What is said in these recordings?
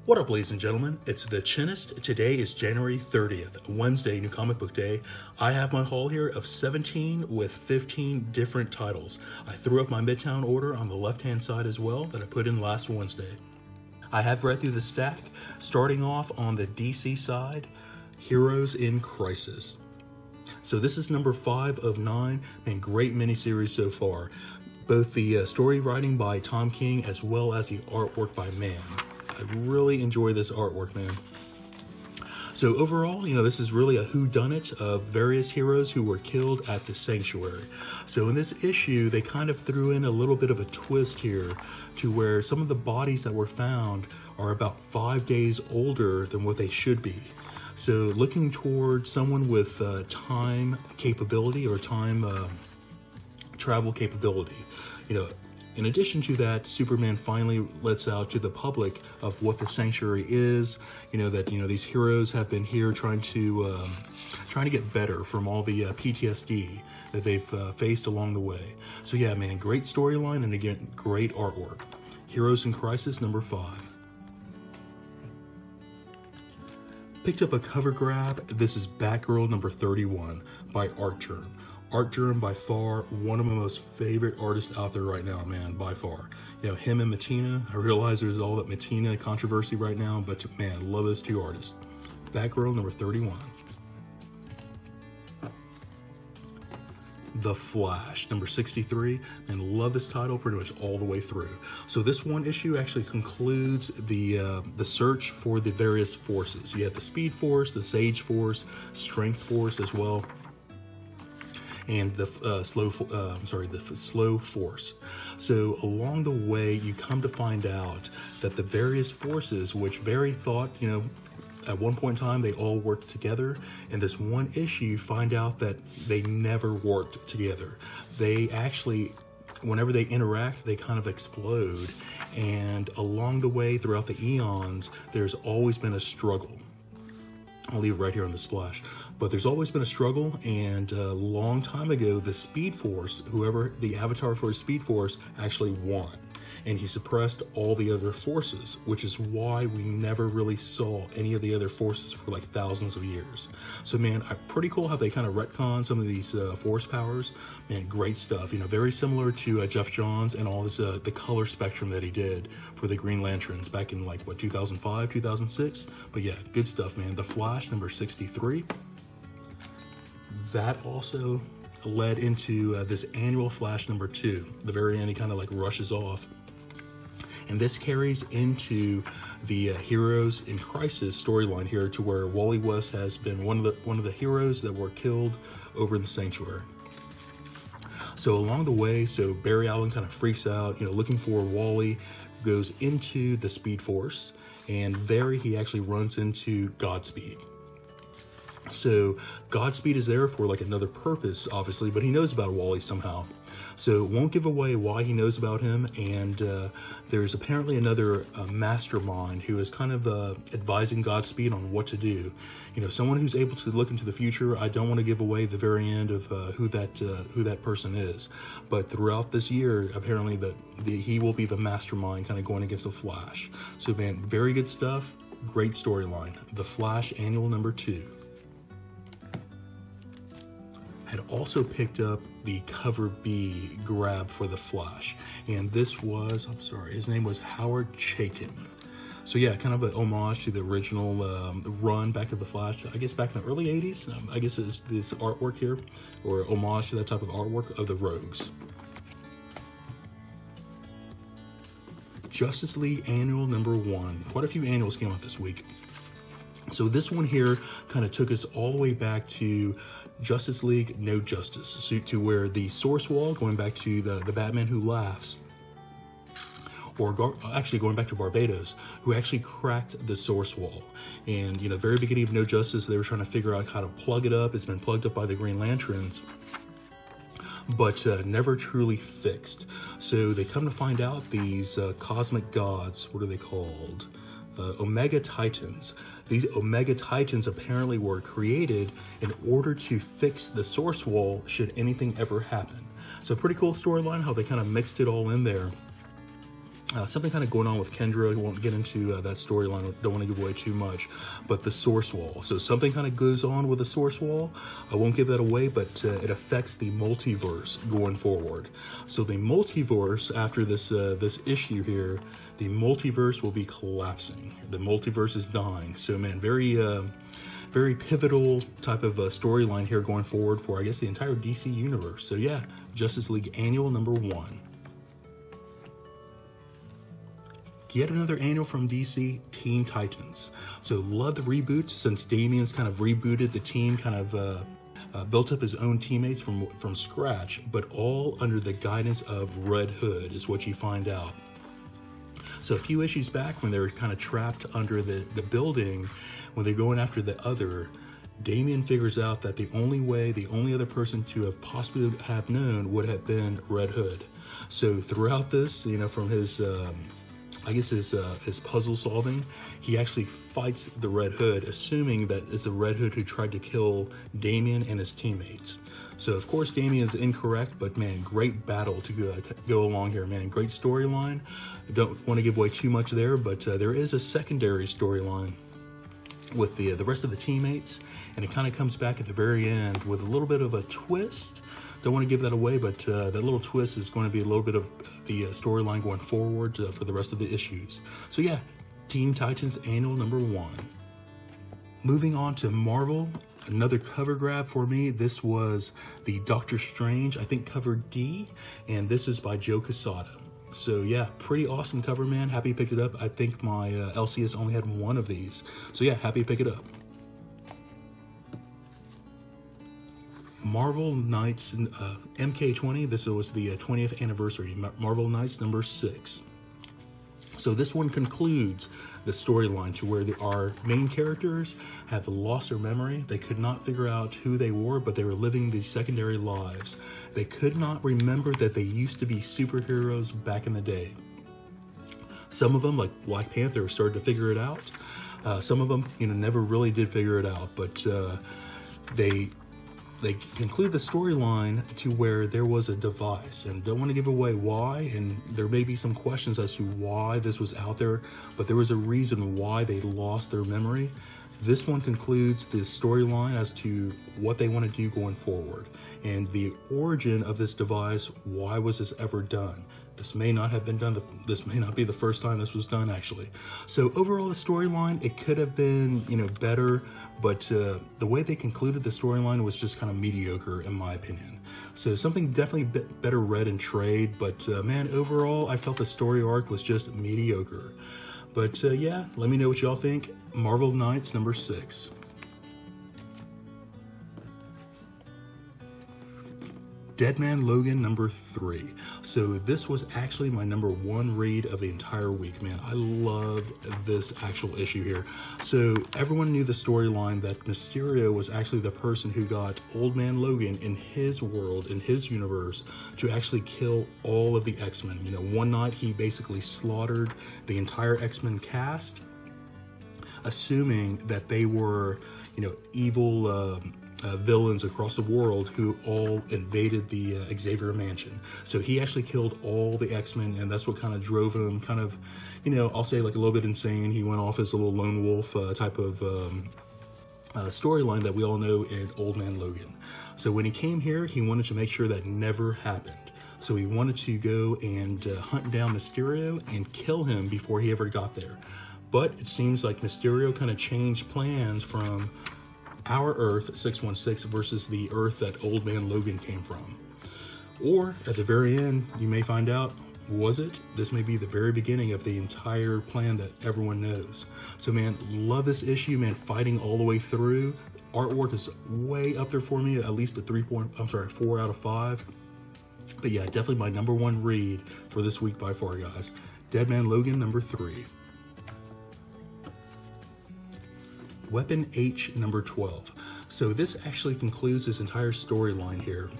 What up, ladies and gentlemen? It's the Chinnist. Today is January 30th, Wednesday, New Comic Book Day. I have my haul here of 17 with 15 different titles. I threw up my Midtown order on the left-hand side as well that I put in last Wednesday. I have read through the stack, starting off on the DC side, Heroes in Crisis. So this is number 5 of 9, and great miniseries so far. Both the story writing by Tom King as well as the artwork by Man. I really enjoy this artwork, man. So overall, this is really a whodunit of various heroes who were killed at the Sanctuary. So in this issue, they kind of threw in a little bit of a twist here to where some of the bodies that were found are about 5 days older than what they should be. So looking towards someone with time capability or time travel capability, in addition to that, Superman finally lets out to the public of what the Sanctuary is. That these heroes have been here trying to get better from all the PTSD that they've faced along the way. So yeah, man, great storyline and again, great artwork. Heroes in Crisis number 5. Picked up a cover grab. This is Batgirl number 31 by Artgerm. Artgerm, by far, one of my most favorite artists out there right now, man, by far. Him and Matina. I realize there's all that Matina controversy right now, but man, I love those two artists. Batgirl number 31. The Flash, number 63, and love this title pretty much all the way through. So this one issue actually concludes the search for the various forces. You have the Speed Force, the Sage Force, Strength Force as well, and the Slow Force. So along the way, you come to find out that the various forces, which Barry thought, at one point in time, they all worked together. In this one issue, you find out that they never worked together. They actually, whenever they interact, they kind of explode. And along the way, throughout the eons, there's always been a struggle. I'll leave it right here on the splash. But there's always been a struggle, and a long time ago, the Speed Force, whoever the avatar for the Speed Force, actually won. And he suppressed all the other forces, which is why we never really saw any of the other forces for like thousands of years. So man, pretty cool how they kind of retcon some of these force powers. Man, great stuff. Very similar to Jeff Johns and all this the color spectrum that he did for the Green Lanterns back in 2005, 2006. But yeah, good stuff, man. The Flash number 63. That also led into this annual Flash number 2. The very end, he kind of rushes off. And this carries into the Heroes in Crisis storyline here, to where Wally West has been one of the heroes that were killed over in the Sanctuary. So along the way, Barry Allen kind of freaks out, looking for Wally, goes into the Speed Force, and there he actually runs into Godspeed. So Godspeed is there for another purpose, obviously, but he knows about Wally somehow. So won't give away why he knows about him, and there's apparently another mastermind who is kind of advising Godspeed on what to do. Someone who's able to look into the future. I don't want to give away the very end of who that person is, but throughout this year, apparently he will be the mastermind kind of going against the Flash. So man, very good stuff, great storyline. The Flash annual number 2. Had also picked up the cover B grab for the Flash, and this was, his name was Howard Chaykin. So yeah, kind of an homage to the original run back of the Flash, I guess back in the early 80s. I guess it's this artwork here, or homage to that type of artwork of the Rogues. Justice League annual number 1. Quite a few annuals came out this week. So this one here kind of took us all the way back to Justice League No Justice, so to where the source wall, going back to the Batman Who Laughs, or actually going back to Barbados, who actually cracked the source wall. And the very beginning of No Justice, they were trying to figure out how to plug it up. It's been plugged up by the Green Lanterns, but never truly fixed. So they come to find out these cosmic gods, what are they called? Omega Titans. These Omega Titans apparently were created in order to fix the source wall should anything ever happen. So pretty cool storyline how they kind of mixed it all in there. Something kind of going on with Kendra. I won't get into that storyline. Don't want to give away too much. But the source wall. So something kind of goes on with the source wall. I won't give that away, but it affects the multiverse going forward. So the multiverse, after this this issue here, the multiverse will be collapsing. The multiverse is dying. So man, very pivotal type of storyline here going forward for, I guess, the entire DC universe. So yeah, Justice League Annual #1. Yet another annual from DC, Teen Titans. So love the reboot, since Damian's kind of rebooted the team, kind of built up his own teammates from scratch, but all under the guidance of Red Hood is what you find out. So a few issues back, when they were kind of trapped under the building, when they're going after the other, Damian figures out that the only other person to have possibly have known would have been Red Hood. So throughout this, you know, from his I guess his puzzle solving, he actually fights the Red Hood, assuming that it's the Red Hood who tried to kill Damian and his teammates. So of course Damian's incorrect, but man, great battle to go along here, man. Great storyline. I don't want to give away too much there, but there is a secondary storyline with the rest of the teammates, and it kind of comes back at the very end with a little bit of a twist. Don't want to give that away, but that little twist is going to be a little bit of the storyline going forward for the rest of the issues. So yeah, Teen Titans Annual #1. Moving on to Marvel, another cover grab for me. This was the Doctor Strange, I think cover D, and this is by Joe Quesada. So yeah, pretty awesome cover, man. Happy you picked it up. I think my LCS only had one of these. So yeah, happy to pick it up. Marvel Knights MK20. This was the 20th anniversary. Marvel Knights #6. So this one concludes the storyline to where our main characters have lost their memory. They could not figure out who they were, but they were living these secondary lives. They could not remember that they used to be superheroes back in the day. Some of them, like Black Panther, started to figure it out. Some of them, you know, never really did figure it out, but they conclude the storyline to where there was a device, and don't want to give away why, and there may be some questions as to why this was out there, but there was a reason why they lost their memory. This one concludes the storyline as to what they want to do going forward, and the origin of this device. Why was this ever done? This may not have been done. This may not be the first time this was done, actually. So overall, the storyline, it could have been, you know, better, but the way they concluded the storyline was just kind of mediocre, in my opinion. So something definitely better read in trade, but man, overall, I felt the story arc was just mediocre. But yeah, let me know what y'all think. Marvel Knights #6. Man Logan #3. So this was actually my #1 read of the entire week, man. I loved this actual issue here. So everyone knew the storyline that Mysterio was actually the person who got Old Man Logan in his world, in his universe, to actually kill all of the X-Men. You know, one night he basically slaughtered the entire X-Men cast, assuming that they were, you know, evil villains across the world who all invaded the Xavier Mansion. So he actually killed all the X-Men, and that's what kind of drove him kind of, you know, I'll say like a little bit insane. He went off as a little lone wolf type of storyline that we all know in Old Man Logan. So when he came here, he wanted to make sure that never happened. So he wanted to go and hunt down Mysterio and kill him before he ever got there. But it seems like Mysterio kind of changed plans from our Earth 616 versus the Earth that Old Man Logan came from. Or at the very end, you may find out, was it? This may be the very beginning of the entire plan that everyone knows. So man, love this issue, man. Fighting all the way through. Artwork is way up there for me, at least a 4 out of 5. But yeah, definitely my #1 read for this week by far, guys. Man Logan #3. Weapon H #12. So this actually concludes this entire storyline here.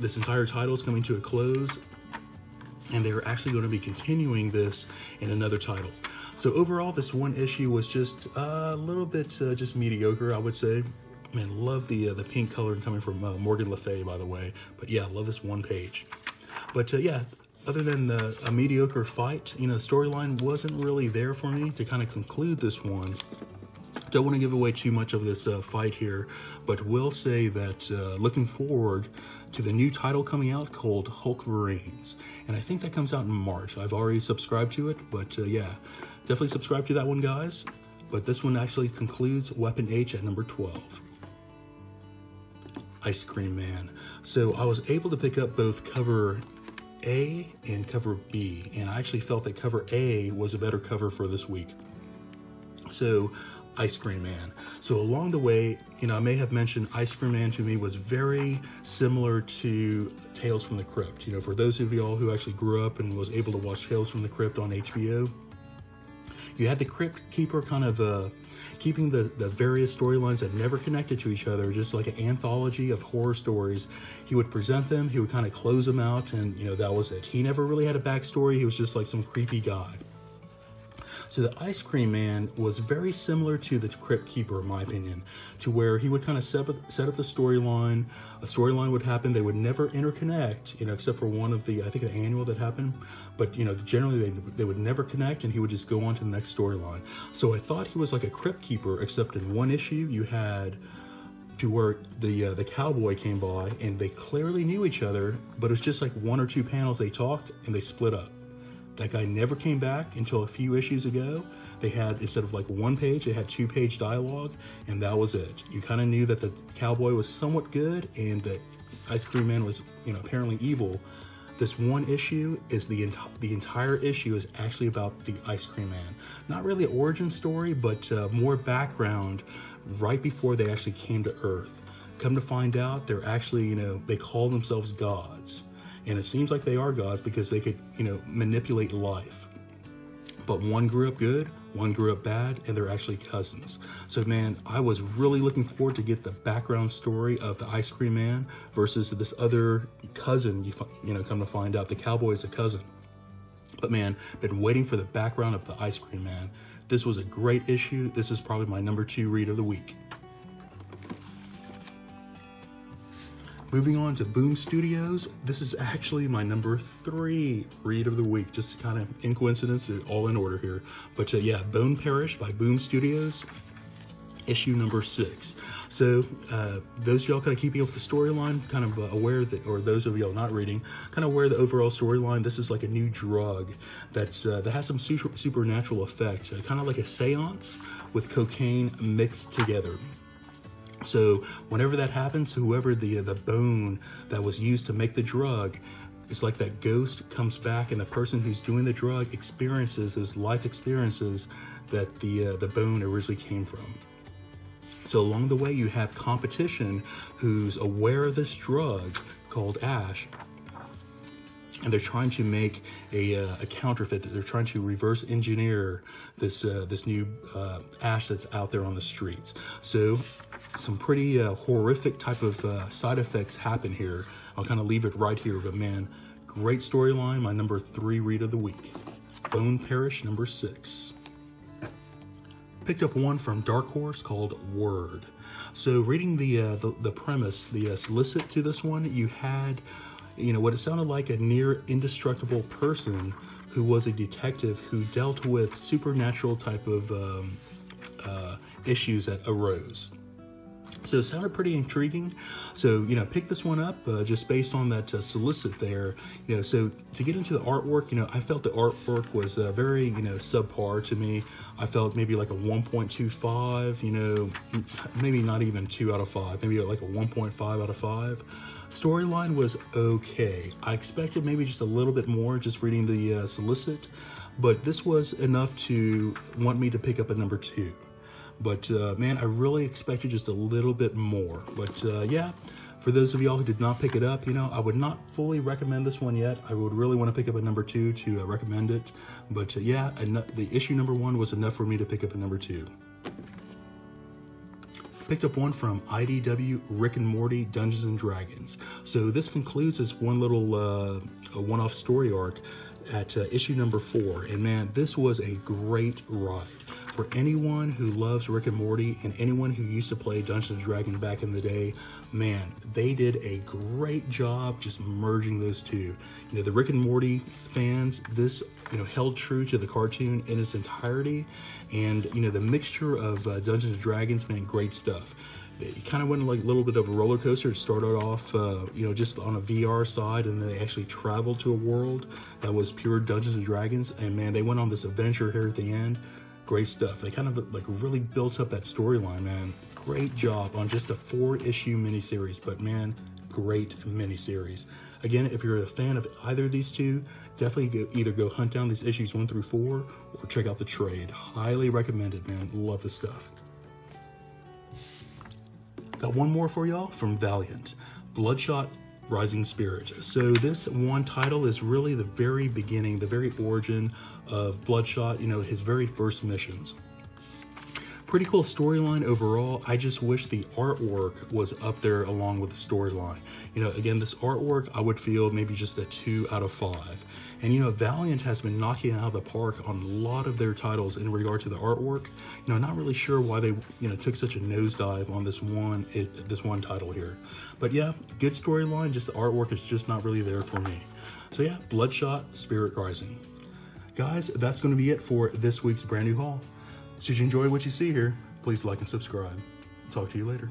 This entire title is coming to a close, and they're actually going to be continuing this in another title. So overall, this one issue was just a little bit just mediocre, I would say. Man, love the pink color coming from Morgan Le Fay, by the way. But yeah, love this one page. But yeah, other than a mediocre fight, the storyline wasn't really there for me to kind of conclude this one. Don't want to give away too much of this fight here, but will say that looking forward to the new title coming out called Hulk Marines, and I think that comes out in March. I've already subscribed to it, but yeah, definitely subscribe to that one, guys. But this one actually concludes Weapon H at number 12. Ice Cream Man. So I was able to pick up both cover A and cover B, and I actually felt that cover A was a better cover for this week. So Ice Cream Man. So along the way, I may have mentioned Ice Cream Man to me was very similar to Tales from the Crypt. For those of y'all who actually grew up and was able to watch Tales from the Crypt on HBO, you had the Crypt Keeper kind of keeping the various storylines that never connected to each other, just like an anthology of horror stories. He would present them, he would kind of close them out, and that was it. He never really had a backstory. He was just like some creepy guy. So the Ice Cream Man was very similar to the Crypt Keeper, in my opinion, to where he would kind of set up the storyline. A storyline would happen. They would never interconnect, except for one of the, I think, the annual that happened. But, generally they would never connect, and he would just go on to the next storyline. So I thought he was like a Crypt Keeper, except in one issue you had to where the cowboy came by, and they clearly knew each other, but it was just like one or two panels they talked, and they split up. That guy never came back until a few issues ago. They had, instead of like one page, they had 2-page dialogue, and that was it. You kind of knew that the cowboy was somewhat good and that Ice Cream Man was, apparently evil. This one issue is the entire issue is actually about the Ice Cream Man. Not really an origin story, but more background right before they actually came to Earth. Come to find out, they're actually, they call themselves gods. And it seems like they are gods because they could, manipulate life. But one grew up good, one grew up bad, and they're actually cousins. So man, I was really looking forward to get the background story of the Ice Cream Man versus this other cousin. Come to find out the cowboy is a cousin. But man, been waiting for the background of the Ice Cream Man. This was a great issue. This is probably my number 2 read of the week. Moving on to Boom Studios, this is actually my number 3 read of the week, just kind of in coincidence, all in order here. But yeah, Parish by Boom Studios, issue number 6. So those of y'all kind of keeping up with the storyline, kind of aware that, or those of y'all not reading, kind of aware of the overall storyline. This is like a new drug that has some supernatural effect, kind of like a seance with cocaine mixed together. So whenever that happens, whoever the bone that was used to make the drug, it's like that ghost comes back, and the person who's doing the drug experiences those life experiences that the bone originally came from. So along the way, you have competition who's aware of this drug called Ash, and they're trying to make a counterfeit. They're trying to reverse engineer this new Ash that's out there on the streets. So some pretty horrific type of side effects happen here. I'll kind of leave it right here, but man, great storyline. My number 3 read of the week. Parish number 6. Picked up one from Dark Horse called Wyrd. So reading the premise, the solicit to this one, you had, what it sounded like a near indestructible person who was a detective who dealt with supernatural type of issues that arose. So it sounded pretty intriguing. So, pick this one up just based on that solicit there. So to get into the artwork, I felt the artwork was very, subpar to me. I felt maybe like a 1.25, maybe not even 2 out of 5, maybe like a 1.5 out of 5. Storyline was okay. I expected maybe just a little bit more just reading the solicit, but this was enough to want me to pick up a number 2. But man, I really expected just a little bit more. But yeah, for those of y'all who did not pick it up, I would not fully recommend this one yet. I would really want to pick up a number 2 to recommend it. But yeah, the issue number 1 was enough for me to pick up a number 2. Picked up one from IDW Rick and Morty Dungeons and Dragons. So this concludes this one little one-off story arc at issue number 4. And man, this was a great ride. for anyone who loves Rick and Morty and anyone who used to play Dungeons & Dragons back in the day, man, they did a great job just merging those two. You know, the Rick and Morty fans, this, you know, held true to the cartoon in its entirety. And, you know, the mixture of Dungeons & Dragons, man, great stuff. It kind of went like a little bit of a roller coaster. It started off, you know, just on a VR side, and then they actually traveled to a world that was pure Dungeons & Dragons. And man, they went on this adventure here at the end. Great stuff. They kind of like really built up that storyline, man. Great job on just a 4-issue miniseries, but man, great miniseries. Again, if you're a fan of either of these two, definitely either go hunt down these issues 1 through 4 or check out the trade. Highly recommended, man. Love the stuff. Got one more for y'all from Valiant, Bloodshot Rising Spirit. So this one title is really the very beginning, the very origin of Bloodshot, you know, his very first missions. Pretty cool storyline overall. I just wish the artwork was up there along with the storyline. You know, again, this artwork, I would feel maybe just a 2 out of 5. And, you know, Valiant has been knocking it out of the park on a lot of their titles in regard to the artwork. You know, not really sure why they, you know, took such a nosedive on this one title here. But yeah, good storyline, just the artwork is just not really there for me. So yeah, Bloodshot Spirit Rising. Guys, that's going to be it for this week's brand new haul. Should you enjoy what you see here, please like and subscribe. Talk to you later.